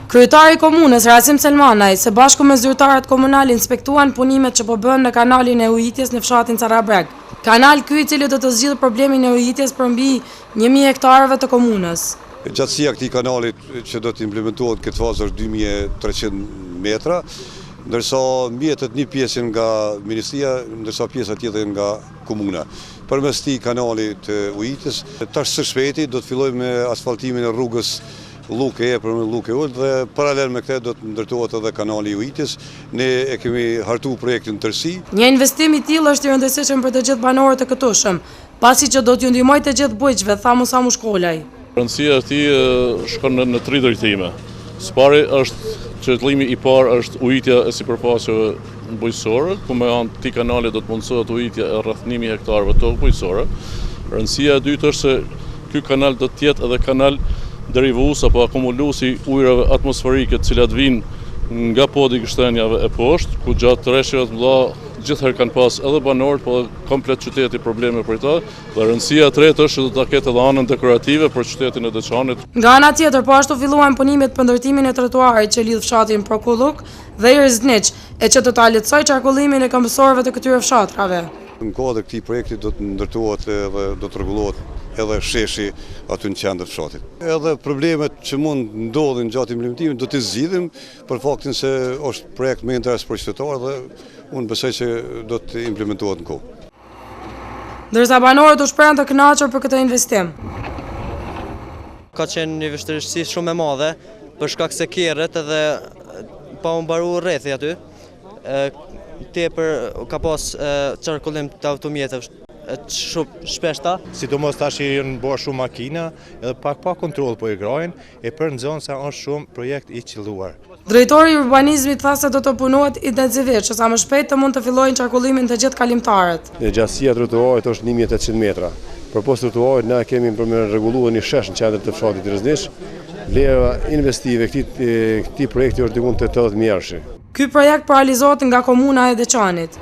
Kryetari i komunës Rasim Selmanaj së bashku me zyrtarët komunal inspektuan punimet që po bën në kanalin e ujitjes në fshatin Carabreg. Kanal ky i cili do të zgjidhë problemin e ujitjes për mbi 1000 hektarëve të komunës. Gjatësia këtij kanalit që do të implementohet këtë fazë është 2300 metra, ndërsa mjetet një pjesë nga ministria, ndërsa pjesa tjetër nga komuna. Përmes këtij kanalit të ujitjes, tash së shpejti do të fillojmë me asfaltimin e rrugës Luke e për Luke Ullë dhe paralel me këtë do të ndërtohet edhe kanali i ujitjes. Ne e kemi hartuar projektin në tërësi. Një investim i tillë është i rëndësishëm për të gjithë banorët e këtushëm, pasi që do t'ju ndihmojë të gjithë bujqve, tha Musa Mushkollaj. Rëndësia e tij shkon në 3 drejtime. Së pari është qëllimi i parë është ujitja e sipërfaqeve bujqësore, ku me anë këtij kanali do të mundësohet ujitja e rreth 1000 hektarëve tokë bujqësore. Rëndësia e dytë është se ky kanal do të jetë edhe kanal derivues apo akumuluesi ujrave atmosferike të cilat vijnë nga podi i gështenjave e poshtë, ku gjatë tëreshjeve të mëdha gjithherë kanë pas edhe banorët, po komplet qyteti probleme për ta. Dhe rëndësia e tretë është që do ta ketë edhe anën dekorative për qytetin e Deçanit. Nga ana tjetër, po ashtu filluan punimet për ndërtimin e trotuarit që lidh fshatin Prokulluk dhe Irzniç, e që do ta lehtësojë qarkullimin e këmbësorëve të këtyre fshatrave. Në kuadër këtij projekti do të ndërtohet edhe do të rregullohet edhe sheshi aty në qendër të fshatit. Edhe problemet që mund ndodhin gjatë implementimit do t'i zgjidhim për faktin se është projekt me interes për qytetarë dhe unë besoj që do të implementohet në kohë. Ndërsa banorët u shprehen të kënaqur për këtë investim. Ka qenë një vështirësi shumë e madhe për shkak se kerret edhe pa u mbaruar rrethi aty. Tepër ka pas qarkullim të automjeteve shumë shpeshta. Sidomos tash janë bërë shumë makina edhe pak pa kontroll po i grajnë e për në zonë se është shumë projekt i qelluar. Drejtori i urbanizmit tha se do të punohet intensivisht, që sa më shpejt të mund të fillojnë qarkullimin të gjithë kalimtarët. Gjatësia e trotuarit është 1800 metra. Përpos trotuarit ne kemi për me rregulluar një shesh në qendër të fshatit Irzniç. Vlera investive këtij projekti është diku te 80 mijë. Ky projekt realizohet nga komuna e Deçanit.